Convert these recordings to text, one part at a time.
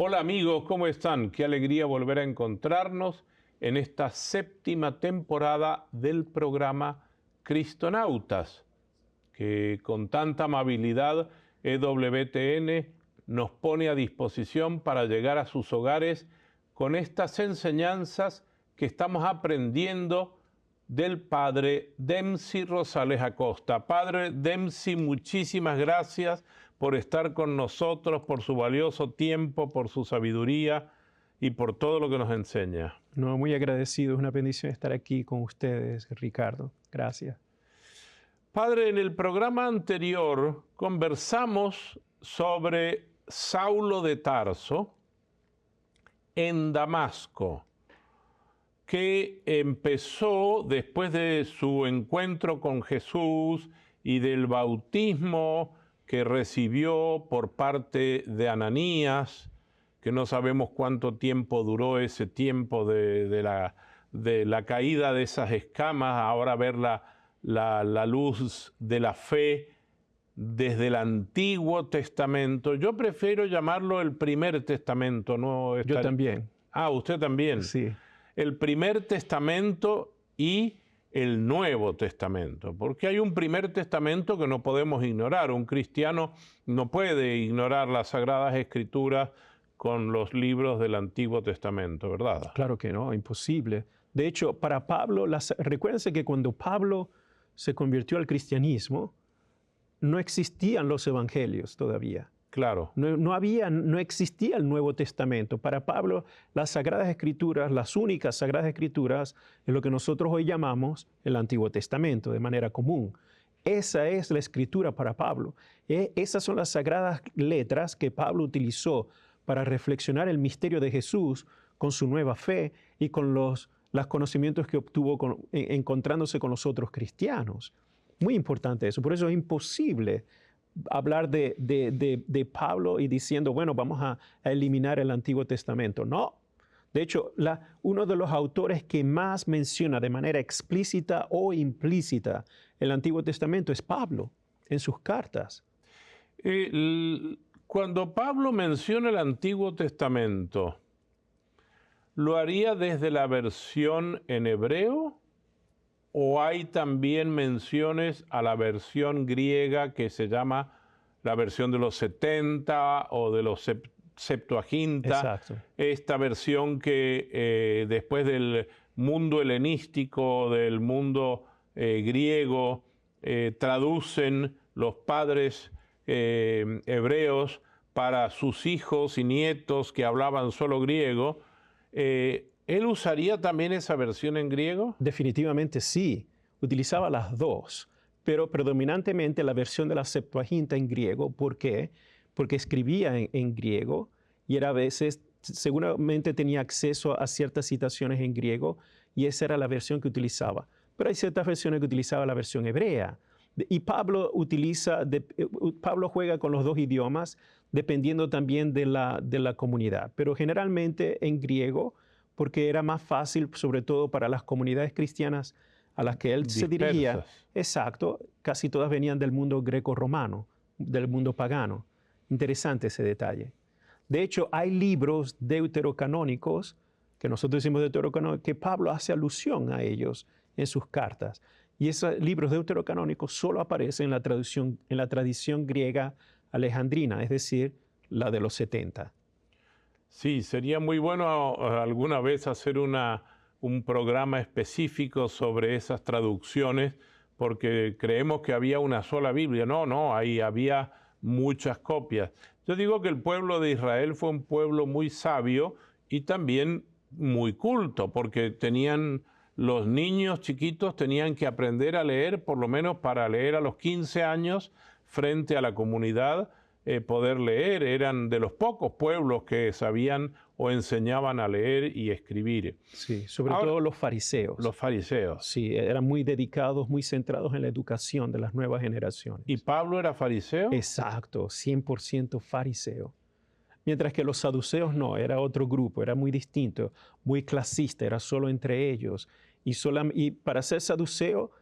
Hola amigos, ¿cómo están? Qué alegría volver a encontrarnos en esta séptima temporada del programa Cristonautas, que con tanta amabilidad EWTN nos pone a disposición para llegar a sus hogares con estas enseñanzas que estamos aprendiendo del Padre Dempsey Rosales Acosta. Padre Dempsey, muchísimas gracias por estar con nosotros, por su valioso tiempo, por su sabiduría y por todo lo que nos enseña. No, muy agradecido, es una bendición estar aquí con ustedes, Ricardo. Gracias. Padre, en el programa anterior conversamos sobre Saulo de Tarso en Damasco, que empezó después de su encuentro con Jesús y del bautismo que recibió por parte de Ananías, que no sabemos cuánto tiempo duró ese tiempo de la caída de esas escamas, ahora ver la luz de la fe desde el Antiguo Testamento. Yo prefiero llamarlo el Primer Testamento, ¿no? Yo también. Ah, usted también. Sí. El Primer Testamento y el Nuevo Testamento, porque hay un Primer Testamento que no podemos ignorar. Un cristiano no puede ignorar las Sagradas Escrituras con los libros del Antiguo Testamento, ¿verdad? Claro que no, imposible. De hecho, para Pablo, recuérdense que cuando Pablo se convirtió al cristianismo, no existían los evangelios todavía. Claro. No existía el Nuevo Testamento. Para Pablo, las Sagradas Escrituras, las únicas Sagradas Escrituras, es lo que nosotros hoy llamamos el Antiguo Testamento, de manera común. Esa es la Escritura para Pablo. Esas son las sagradas letras que Pablo utilizó para reflexionar el misterio de Jesús con su nueva fe y con los conocimientos que obtuvo encontrándose con los otros cristianos. Muy importante eso. Por eso es imposible hablar de Pablo y diciendo, bueno, vamos a eliminar el Antiguo Testamento. No. De hecho, uno de los autores que más menciona de manera explícita o implícita el Antiguo Testamento es Pablo, en sus cartas. Cuando Pablo menciona el Antiguo Testamento, ¿lo haría desde la versión en hebreo? ¿O hay también menciones a la versión griega que se llama la versión de los 70 o de los Septuaginta? Exacto. Esta versión que después del mundo helenístico, del mundo griego, traducen los padres hebreos para sus hijos y nietos que hablaban solo griego. ¿Él usaría también esa versión en griego? Definitivamente sí. Utilizaba las dos, pero predominantemente la versión de la Septuaginta en griego. ¿Por qué? Porque escribía en griego y era a veces, seguramente tenía acceso a ciertas citaciones en griego y esa era la versión que utilizaba. Pero hay ciertas versiones que utilizaba la versión hebrea. Y Pablo juega con los dos idiomas dependiendo también de la comunidad, pero generalmente en griego, porque era más fácil, sobre todo para las comunidades cristianas a las que él se dirigía. Exacto, casi todas venían del mundo greco-romano, del mundo pagano. Interesante ese detalle. De hecho, hay libros deuterocanónicos, que nosotros decimos deuterocanónicos, que Pablo hace alusión a ellos en sus cartas. Y esos libros deuterocanónicos solo aparecen en la tradición griega alejandrina, es decir, la de los 70. Sí, sería muy bueno alguna vez hacer un programa específico sobre esas traducciones, porque creemos que había una sola Biblia. No, ahí había muchas copias. Yo digo que el pueblo de Israel fue un pueblo muy sabio y también muy culto, porque los niños chiquitos tenían que aprender a leer, por lo menos para leer a los 15 años frente a la comunidad. Poder leer, eran de los pocos pueblos que sabían o enseñaban a leer y escribir. Sí, sobre todo los fariseos. Los fariseos. Sí, eran muy dedicados, muy centrados en la educación de las nuevas generaciones. ¿Y Pablo era fariseo? Exacto, 100% fariseo. Mientras que los saduceos no, era otro grupo, era muy distinto, muy clasista, era solo entre ellos. Y para ser saduceo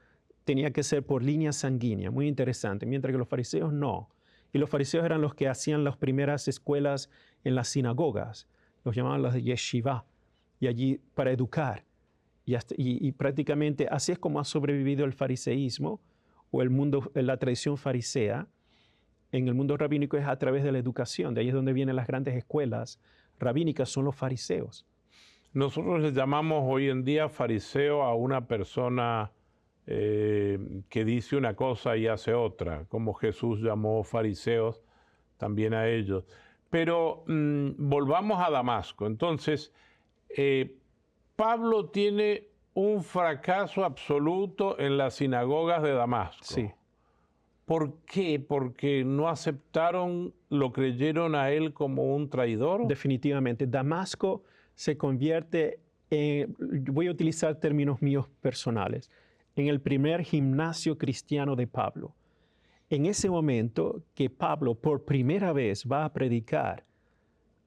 tenía que ser por línea sanguínea, muy interesante, mientras que los fariseos no. Y los fariseos eran los que hacían las primeras escuelas en las sinagogas, los llamaban las yeshiva, y allí para educar. Y prácticamente así es como ha sobrevivido el fariseísmo o la tradición farisea. En el mundo rabínico es a través de la educación. De ahí es donde vienen las grandes escuelas rabínicas, son los fariseos. Nosotros le llamamos hoy en día fariseo a una persona que dice una cosa y hace otra, como Jesús llamó fariseos también a ellos. Pero volvamos a Damasco. Entonces, Pablo tiene un fracaso absoluto en las sinagogas de Damasco. Sí. ¿Por qué? ¿Porque no aceptaron, lo creyeron a él como un traidor? Definitivamente. Damasco se convierte en, voy a utilizar términos míos personales, en el primer gimnasio cristiano de Pablo. En ese momento que Pablo por primera vez va a predicar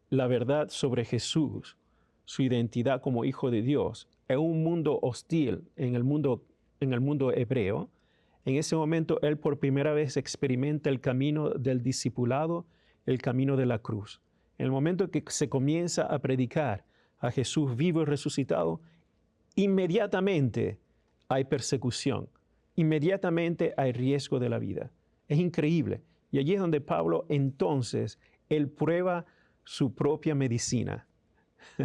la verdad sobre Jesús, su identidad como hijo de Dios, en un mundo hostil, en el mundo hebreo, en ese momento él por primera vez experimenta el camino del discipulado, el camino de la cruz. En el momento que se comienza a predicar a Jesús vivo y resucitado, inmediatamente hay persecución, inmediatamente hay riesgo de la vida. Es increíble. Y allí es donde Pablo entonces, él prueba su propia medicina.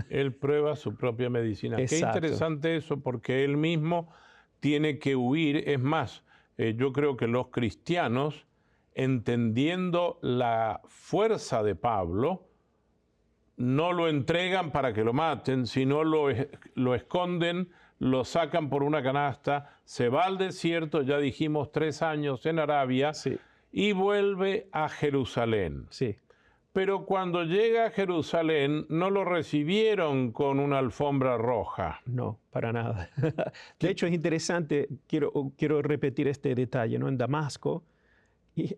Él prueba su propia medicina. Exacto. Qué interesante eso, porque él mismo tiene que huir. Es más, yo creo que los cristianos, entendiendo la fuerza de Pablo, no lo entregan para que lo maten, sino lo esconden, lo sacan por una canasta, se va al desierto, ya dijimos 3 años en Arabia, Sí. y vuelve a Jerusalén. Sí. Pero cuando llega a Jerusalén, no lo recibieron con una alfombra roja. No, para nada. De hecho, es interesante, quiero repetir este detalle, ¿no? En Damasco,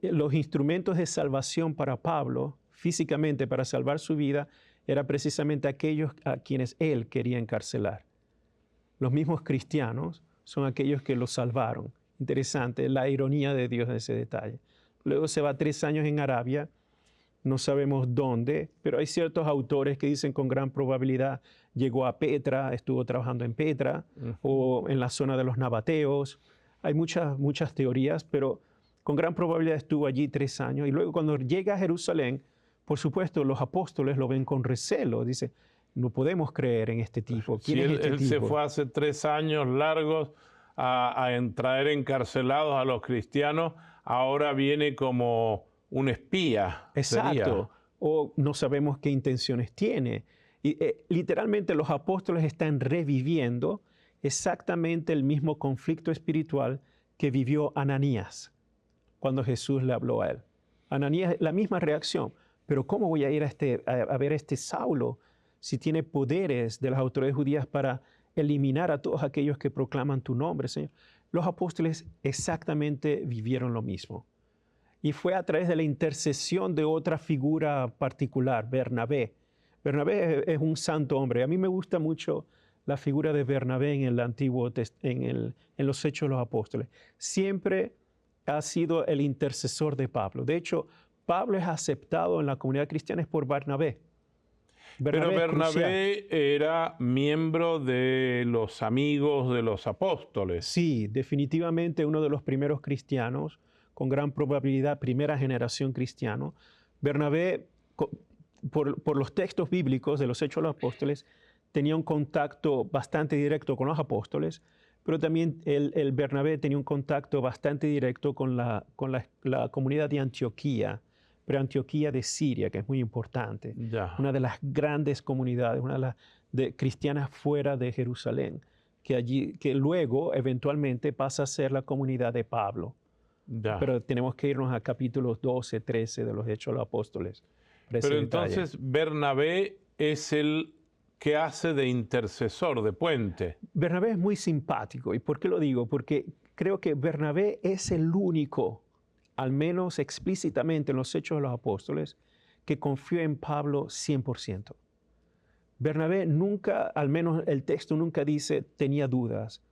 los instrumentos de salvación para Pablo, físicamente para salvar su vida, eran precisamente aquellos a quienes él quería encarcelar. Los mismos cristianos son aquellos que lo salvaron. Interesante, la ironía de Dios en ese detalle. Luego se va 3 años en Arabia, no sabemos dónde, pero hay ciertos autores que dicen con gran probabilidad llegó a Petra, estuvo trabajando en Petra, o en la zona de los nabateos. Hay muchas teorías, pero con gran probabilidad estuvo allí 3 años. Y luego cuando llega a Jerusalén, por supuesto, los apóstoles lo ven con recelo. Dicen, no podemos creer en este tipo. ¿Quién es este él tipo? se fue hace 3 años largos a traer encarcelados a los cristianos, ahora viene como un espía. Exacto. Sería. O no sabemos qué intenciones tiene. Y literalmente los apóstoles están reviviendo exactamente el mismo conflicto espiritual que vivió Ananías cuando Jesús le habló a él. Ananías, la misma reacción. Pero ¿cómo voy a ir a ver a este Saulo si tiene poderes de las autoridades judías para eliminar a todos aquellos que proclaman tu nombre, Señor? Los apóstoles exactamente vivieron lo mismo. Y fue a través de la intercesión de otra figura particular, Bernabé. Bernabé es un santo hombre. A mí me gusta mucho la figura de Bernabé en el Antiguo en los Hechos de los Apóstoles. Siempre ha sido el intercesor de Pablo. De hecho, Pablo es aceptado en la comunidad cristiana por Bernabé. Pero Bernabé era miembro de los amigos de los apóstoles. Sí, definitivamente uno de los primeros cristianos, con gran probabilidad primera generación cristiano. Bernabé, por los textos bíblicos de los Hechos de los Apóstoles, tenía un contacto bastante directo con los apóstoles, pero también el Bernabé tenía un contacto bastante directo con la comunidad de Antioquía, pero Antioquía de Siria, que es muy importante. Ya. Una de las grandes comunidades, una de las cristianas fuera de Jerusalén, que luego eventualmente pasa a ser la comunidad de Pablo. Ya. Pero tenemos que irnos a capítulos 12, 13 de los Hechos de los Apóstoles. Pero entonces Bernabé es el que hace de intercesor, de puente. Bernabé es muy simpático. ¿Y por qué lo digo? Porque creo que Bernabé es el único, al menos explícitamente en los Hechos de los Apóstoles, que confió en Pablo 100%. Bernabé nunca, al menos el texto nunca dice, tenía dudas.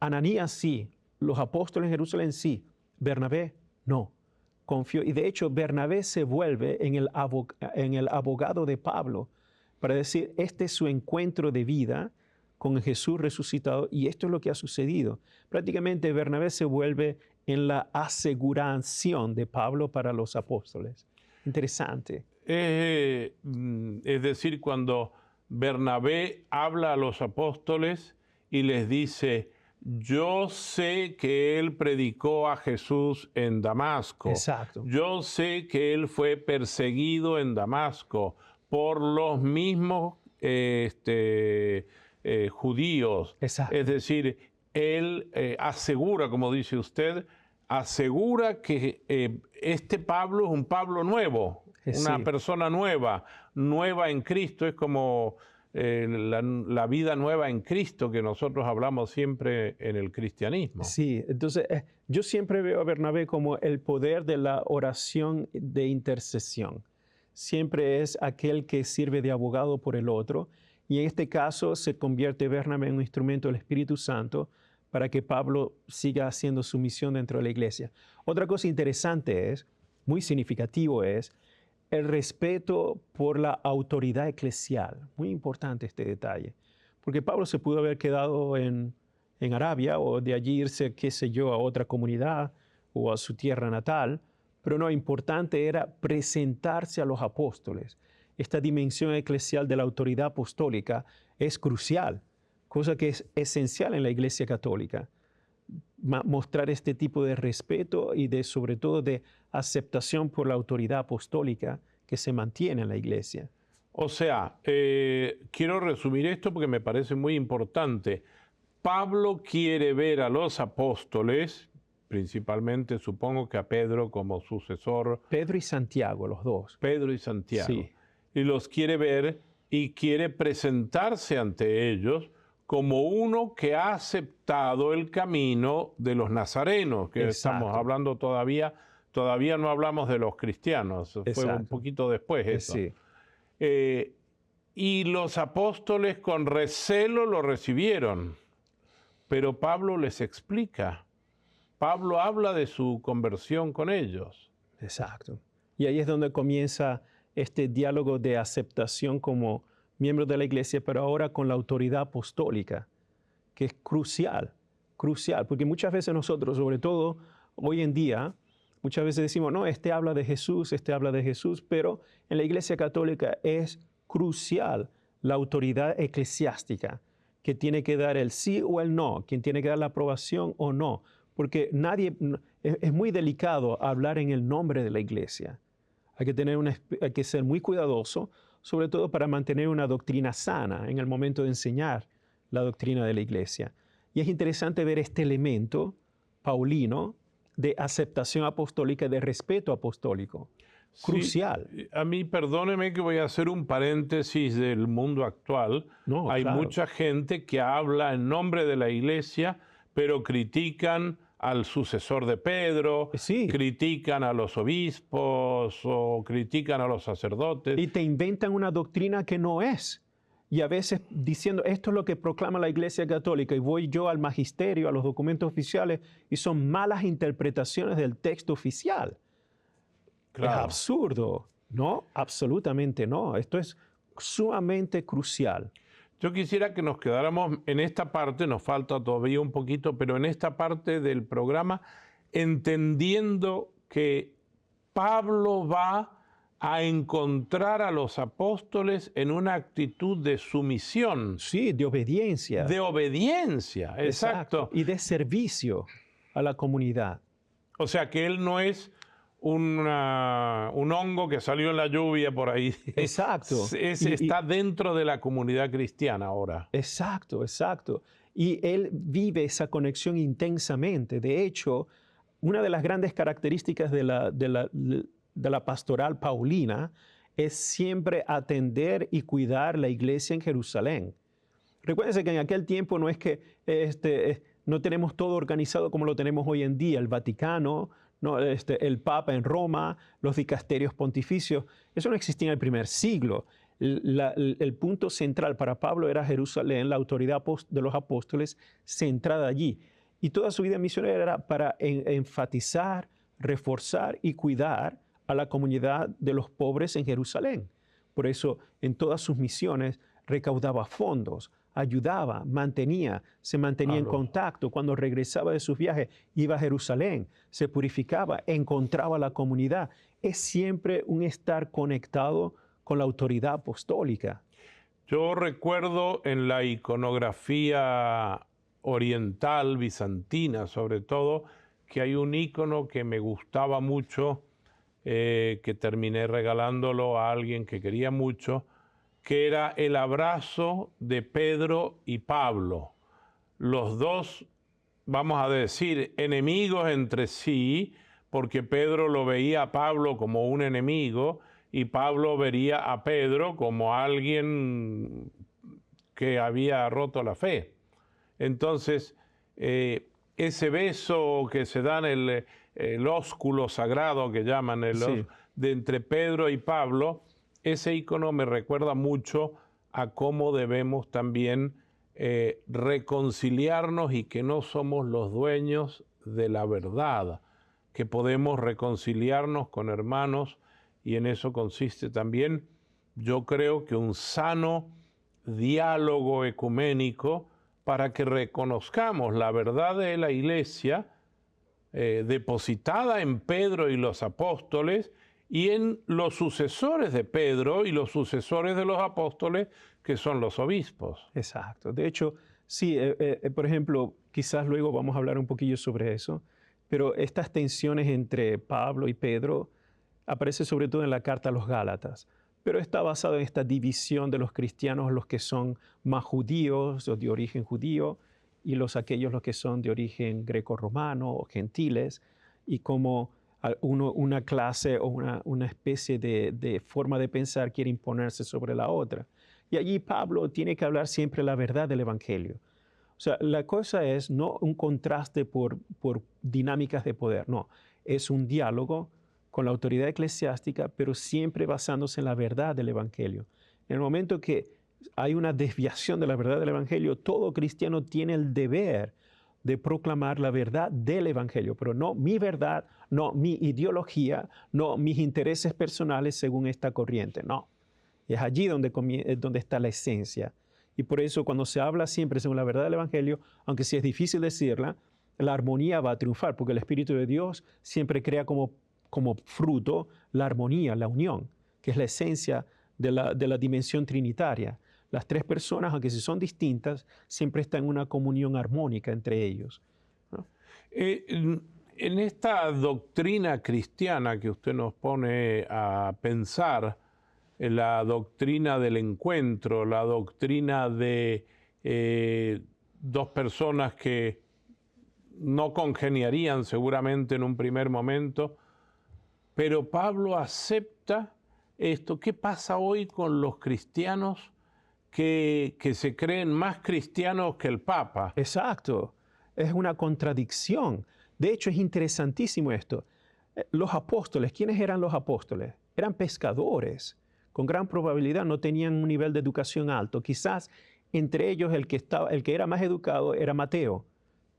Ananías sí, los apóstoles en Jerusalén sí, Bernabé no. confió. Y de hecho, Bernabé se vuelve en el abogado de Pablo para decir, este es su encuentro de vida con Jesús resucitado y esto es lo que ha sucedido. Prácticamente Bernabé se vuelve en la aseguración de Pablo para los apóstoles. Interesante. Es decir, cuando Bernabé habla a los apóstoles y les dice, yo sé que él predicó a Jesús en Damasco. Exacto. Yo sé que él fue perseguido en Damasco por los mismos judíos. Exacto. Es decir, él asegura, como dice usted, asegura que este Pablo es un Pablo nuevo, una Sí. persona nueva en Cristo. Es como la vida nueva en Cristo que nosotros hablamos siempre en el cristianismo. Sí, entonces yo siempre veo a Bernabé como el poder de la oración de intercesión. Siempre es aquel que sirve de abogado por el otro, y en este caso se convierte Bernabé en un instrumento del Espíritu Santo para que Pablo siga haciendo su misión dentro de la iglesia. Otra cosa interesante muy significativo es el respeto por la autoridad eclesial. Muy importante este detalle, porque Pablo se pudo haber quedado en Arabia o de allí irse, qué sé yo, a otra comunidad o a su tierra natal, pero no, importante era presentarse a los apóstoles. Esta dimensión eclesial de la autoridad apostólica es crucial, cosa que es esencial en la Iglesia Católica. Mostrar este tipo de respeto y sobre todo de aceptación por la autoridad apostólica que se mantiene en la Iglesia. O sea, quiero resumir esto porque me parece muy importante. Pablo quiere ver a los apóstoles, principalmente supongo que a Pedro como sucesor. Pedro y Santiago, los dos. Pedro y Santiago. Sí. Y los quiere ver y quiere presentarse ante ellos como uno que ha aceptado el camino de los nazarenos, que Exacto. estamos hablando todavía no hablamos de los cristianos, fue Exacto. un poquito después eso. Sí. Y los apóstoles con recelo lo recibieron, pero Pablo les explica. Pablo habla de su conversión con ellos. Exacto. Y ahí es donde comienza este diálogo de aceptación como miembros de la iglesia, pero ahora con la autoridad apostólica, que es crucial, porque muchas veces nosotros, sobre todo hoy en día, muchas veces decimos, no, este habla de Jesús, pero en la Iglesia Católica es crucial la autoridad eclesiástica, que tiene que dar el sí o el no, quien tiene que dar la aprobación o no, porque es muy delicado hablar en el nombre de la Iglesia. Hay que ser muy cuidadoso, sobre todo para mantener una doctrina sana en el momento de enseñar la doctrina de la Iglesia. Y es interesante ver este elemento paulino de aceptación apostólica, de respeto apostólico. Crucial. Sí, a mí, perdóneme que voy a hacer un paréntesis del mundo actual. No, hay claro. mucha gente que habla en nombre de la Iglesia, pero critican al sucesor de Pedro, Sí. critican a los obispos o critican a los sacerdotes. Y te inventan una doctrina que no es. Y a veces diciendo, esto es lo que proclama la Iglesia Católica, y voy yo al magisterio, a los documentos oficiales, y son malas interpretaciones del texto oficial. Claro. Es absurdo. No, absolutamente no. Esto es sumamente crucial. Yo quisiera que nos quedáramos en esta parte, nos falta todavía un poquito, pero en esta parte del programa, entendiendo que Pablo va a encontrar a los apóstoles en una actitud de sumisión. Sí, de obediencia. De obediencia, exacto. Y de servicio a la comunidad. O sea que él no es un hongo que salió en la lluvia por ahí. Exacto. Está dentro de la comunidad cristiana ahora. Exacto. Y él vive esa conexión intensamente. De hecho, una de las grandes características de la pastoral paulina es siempre atender y cuidar la iglesia en Jerusalén. Recuérdense que en aquel tiempo no es que no tenemos todo organizado como lo tenemos hoy en día, el Vaticano, no, el Papa en Roma, los dicasterios pontificios. Eso no existía en el primer siglo. El punto central para Pablo era Jerusalén, la autoridad de los apóstoles centrada allí. Y toda su vida misionera era para enfatizar, reforzar y cuidar a la comunidad de los pobres en Jerusalén. Por eso, en todas sus misiones, recaudaba fondos, ayudaba, se mantenía en contacto. Cuando regresaba de sus viajes, iba a Jerusalén, se purificaba, encontraba a la comunidad. Es siempre un estar conectado con la autoridad apostólica. Yo recuerdo en la iconografía oriental, bizantina sobre todo, que hay un icono que me gustaba mucho, que terminé regalándolo a alguien que quería mucho, que era el abrazo de Pedro y Pablo. Los dos, vamos a decir, enemigos entre sí, porque Pedro lo veía a Pablo como un enemigo y Pablo vería a Pedro como alguien que había roto la fe. Entonces, ese beso que se da en el ósculo sagrado que llaman, de entre Pedro y Pablo, ese icono me recuerda mucho a cómo debemos también reconciliarnos y que no somos los dueños de la verdad, que podemos reconciliarnos con hermanos y en eso consiste también, yo creo que un sano diálogo ecuménico para que reconozcamos la verdad de la Iglesia depositada en Pedro y los apóstoles y en los sucesores de Pedro y los sucesores de los apóstoles, que son los obispos. Exacto. De hecho, sí, por ejemplo, quizás luego vamos a hablar un poquillo sobre eso, pero estas tensiones entre Pablo y Pedro aparecen sobre todo en la carta a los Gálatas, pero está basado en esta división de los cristianos, los que son más judíos o de origen judío, y aquellos los que son de origen greco-romano o gentiles, y como una clase o una especie de forma de pensar quiere imponerse sobre la otra. Y allí Pablo tiene que hablar siempre la verdad del Evangelio. O sea, la cosa es no un contraste por dinámicas de poder, no, es un diálogo con la autoridad eclesiástica, pero siempre basándose en la verdad del Evangelio. En el momento que hay una desviación de la verdad del Evangelio, todo cristiano tiene el deber de proclamar la verdad del Evangelio, pero no mi verdad, no mi ideología, no mis intereses personales según esta corriente, no. Es allí donde está la esencia. Y por eso cuando se habla siempre según la verdad del Evangelio, aunque sí es difícil decirla, la armonía va a triunfar, porque el Espíritu de Dios siempre crea como fruto la armonía, la unión, que es la esencia de la dimensión trinitaria. Las tres personas, aunque si son distintas, siempre están en una comunión armónica entre ellos, ¿no? En esta doctrina cristiana que usted nos pone a pensar, la doctrina del encuentro, la doctrina de dos personas que no congeniarían seguramente en un primer momento, pero Pablo acepta esto. ¿Qué pasa hoy con los cristianos que se creen más cristianos que el Papa? Exacto, es una contradicción. De hecho, es interesantísimo esto. Los apóstoles, ¿quiénes eran los apóstoles? Eran pescadores. Con gran probabilidad no tenían un nivel de educación alto. Quizás entre ellos el que era más educado era Mateo,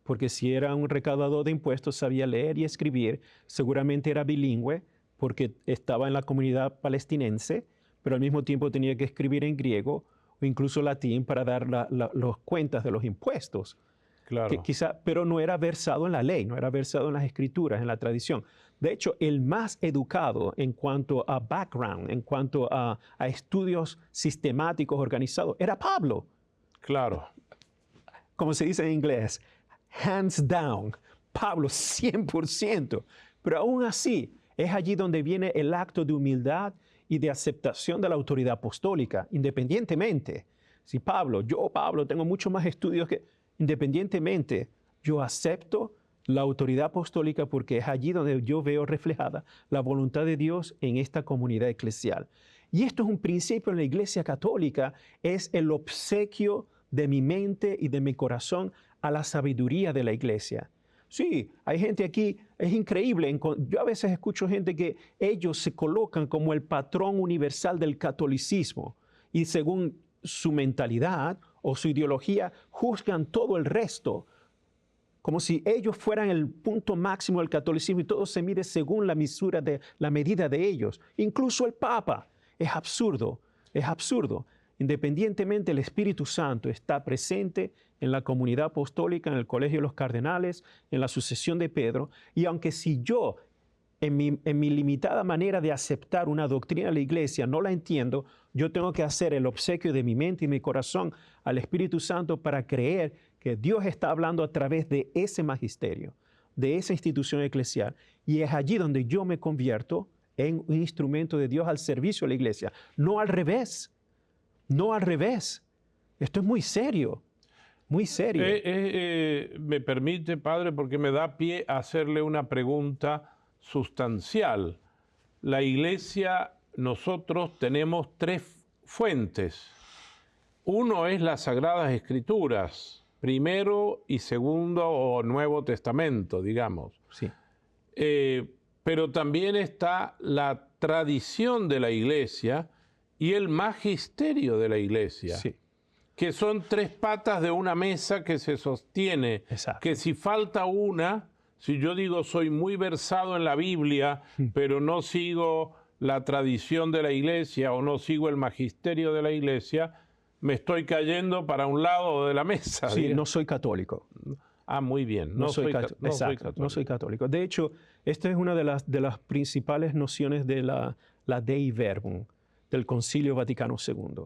porque si era un recaudador de impuestos, sabía leer y escribir, seguramente era bilingüe, porque estaba en la comunidad palestinense, pero al mismo tiempo tenía que escribir en griego o incluso latín para dar las cuentas de los impuestos. Claro. Pero no era versado en la ley, no era versado en las escrituras, en la tradición. De hecho, el más educado en cuanto a background, en cuanto a estudios sistemáticos organizados, era Pablo. Claro. Como se dice en inglés, hands down, Pablo 100%. Pero aún así, es allí donde viene el acto de humildad y de aceptación de la autoridad apostólica, independientemente. Si yo Pablo, tengo mucho más estudios que... Independientemente, yo acepto la autoridad apostólica porque es allí donde yo veo reflejada la voluntad de Dios en esta comunidad eclesial. Y esto es un principio en la Iglesia Católica, es el obsequio de mi mente y de mi corazón a la sabiduría de la Iglesia. Sí, hay gente aquí, es increíble, yo a veces escucho gente que ellos se colocan como el patrón universal del catolicismo y según su mentalidad o su ideología juzgan todo el resto. como si ellos fueran el punto máximo del catolicismo y todo se mide según la misura de la medida de ellos. Incluso el Papa. Es absurdo, es absurdo. Independientemente, el Espíritu Santo está presente en la comunidad apostólica, en el colegio de los cardenales, en la sucesión de Pedro, y aunque si yo, en mi limitada manera de aceptar una doctrina de la Iglesia, no la entiendo, yo tengo que hacer el obsequio de mi mente y mi corazón al Espíritu Santo para creer que Dios está hablando a través de ese magisterio, de esa institución eclesial, y es allí donde yo me convierto en un instrumento de Dios al servicio de la Iglesia, no al revés. No al revés. Esto es muy serio, muy serio. Me permite, padre, porque me da pie a hacerle una pregunta sustancial. La Iglesia, nosotros tenemos tres fuentes. Uno es las Sagradas Escrituras, primero y segundo o Nuevo Testamento, digamos. Sí. Pero también está la tradición de la Iglesia y el magisterio de la Iglesia, Sí. que son tres patas de una mesa que se sostiene. Exacto. Que si falta una, si yo digo soy muy versado en la Biblia, pero no sigo la tradición de la Iglesia o no sigo el magisterio de la Iglesia, me estoy cayendo para un lado de la mesa. Sí, digamos. no soy católico. Ah, muy bien. No soy católico. No soy católico. De hecho, esta es una de las principales nociones de la Dei Verbum, del Concilio Vaticano II.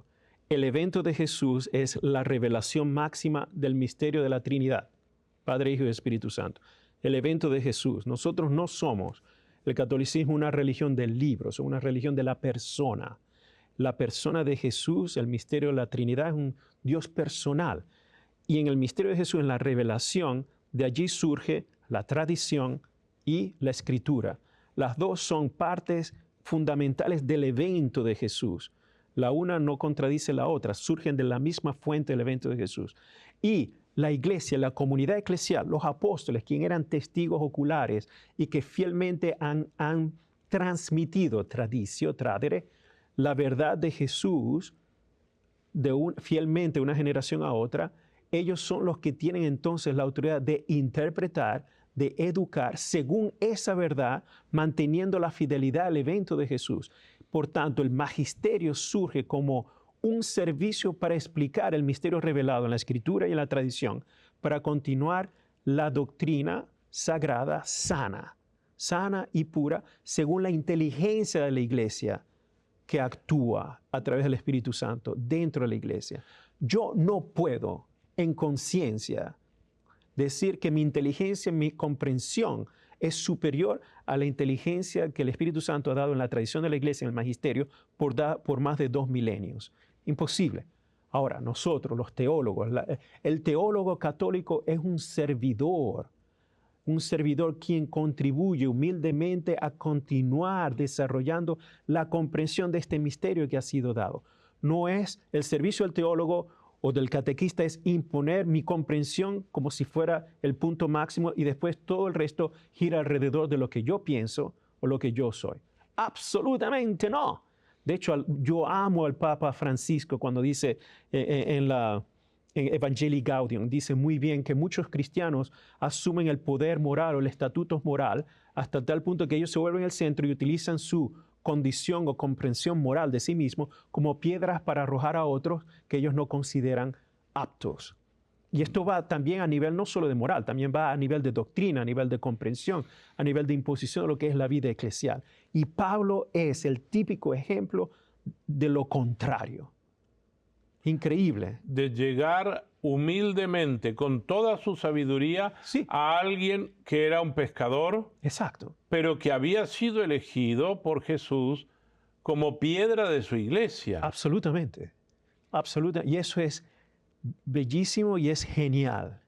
El evento de Jesús es la revelación máxima del misterio de la Trinidad, Padre, Hijo y Espíritu Santo. El evento de Jesús. Nosotros no somos, el catolicismo, una religión del libro, somos una religión de la persona. La persona de Jesús, el misterio de la Trinidad, es un Dios personal. Y en el misterio de Jesús, en la revelación, de allí surge la tradición y la escritura. Las dos son partes fundamentales del evento de Jesús. La una no contradice la otra, surgen de la misma fuente del evento de Jesús. Y la iglesia, la comunidad eclesial, los apóstoles, quienes eran testigos oculares y que fielmente han transmitido, traditio, tradere, la verdad de Jesús fielmente de una generación a otra, ellos son los que tienen entonces la autoridad de interpretar, de educar según esa verdad, manteniendo la fidelidad al evento de Jesús. Por tanto, el magisterio surge como un servicio para explicar el misterio revelado en la Escritura y en la tradición, para continuar la doctrina sagrada sana y pura, según la inteligencia de la Iglesia que actúa a través del Espíritu Santo dentro de la Iglesia. Yo no puedo, en conciencia, decir que mi inteligencia, mi comprensión es superior a la inteligencia que el Espíritu Santo ha dado en la tradición de la Iglesia, en el magisterio, por más de 2 milenios. Imposible. Ahora, nosotros, los teólogos, el teólogo católico es un servidor quien contribuye humildemente a continuar desarrollando la comprensión de este misterio que ha sido dado. No es el servicio del teólogo o del catequista es imponer mi comprensión como si fuera el punto máximo y después todo el resto gira alrededor de lo que yo pienso o lo que yo soy. Absolutamente no. De hecho, yo amo al Papa Francisco cuando dice en Evangelii Gaudium, dice muy bien que muchos cristianos asumen el poder moral o el estatuto moral hasta tal punto que ellos se vuelven el centro y utilizan su condición o comprensión moral de sí mismo como piedras para arrojar a otros que ellos no consideran aptos. Y esto va también a nivel no solo de moral, también va a nivel de doctrina, a nivel de comprensión, a nivel de imposición de lo que es la vida eclesial. Y Pablo es el típico ejemplo de lo contrario. Increíble. De llegar humildemente, con toda su sabiduría, Sí. a alguien que era un pescador, Exacto. pero que había sido elegido por Jesús como piedra de su iglesia. Absolutamente. Absolutamente. Y eso es bellísimo y es genial.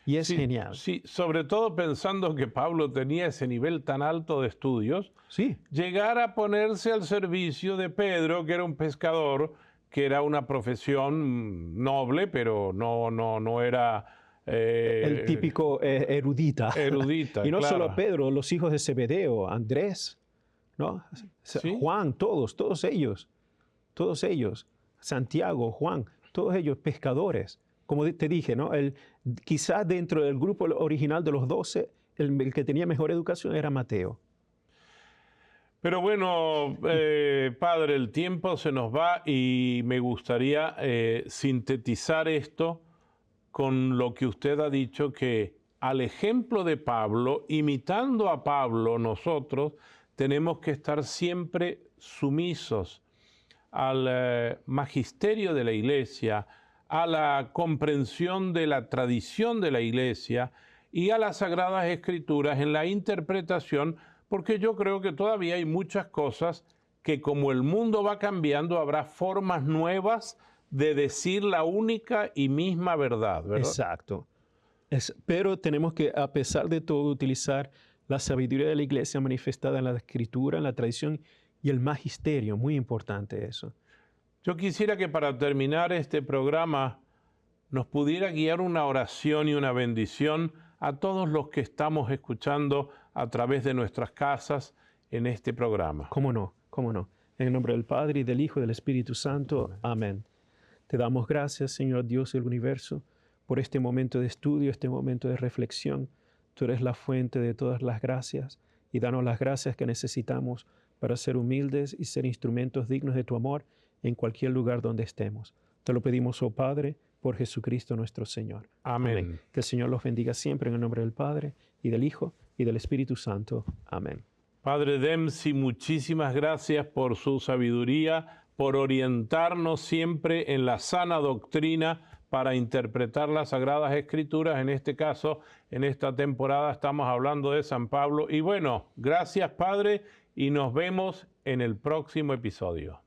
Y es genial. Sí, sobre todo pensando que Pablo tenía ese nivel tan alto de estudios, Sí. llegar a ponerse al servicio de Pedro, que era un pescador, que era una profesión noble, pero no era... el típico erudita. Erudita, Y no claro. solo Pedro, los hijos de Zebedeo, Andrés, ¿no? Sí. Juan, todos ellos, Santiago, Juan, todos ellos pescadores, como te dije, ¿no? Quizás dentro del grupo original de los 12, el que tenía mejor educación era Mateo. Pero bueno, padre, el tiempo se nos va y me gustaría sintetizar esto con lo que usted ha dicho, que al ejemplo de Pablo, imitando a Pablo, nosotros tenemos que estar siempre sumisos al magisterio de la Iglesia, a la comprensión de la tradición de la Iglesia y a las Sagradas Escrituras en la interpretación, porque yo creo que todavía hay muchas cosas que, como el mundo va cambiando, habrá formas nuevas de decir la única y misma verdad, ¿verdad? Exacto. Pero tenemos que, a pesar de todo, utilizar la sabiduría de la Iglesia manifestada en la Escritura, en la tradición y el magisterio. Muy importante eso. Yo quisiera que para terminar este programa nos pudiera guiar una oración y una bendición a todos los que estamos escuchando a través de nuestras casas en este programa. ¿Cómo no? ¿Cómo no? En el nombre del Padre, y del Hijo, y del Espíritu Santo. Amén. Te damos gracias, Señor Dios del universo, por este momento de estudio, este momento de reflexión. Tú eres la fuente de todas las gracias y danos las gracias que necesitamos para ser humildes y ser instrumentos dignos de tu amor en cualquier lugar donde estemos. Te lo pedimos, oh Padre, por Jesucristo nuestro Señor. Amén. Que el Señor los bendiga siempre en el nombre del Padre, y del Hijo, y del Espíritu Santo. Amén. Padre Dempsey, muchísimas gracias por su sabiduría, por orientarnos siempre en la sana doctrina para interpretar las Sagradas Escrituras. En este caso, en esta temporada estamos hablando de San Pablo. Y bueno, gracias, Padre, y nos vemos en el próximo episodio.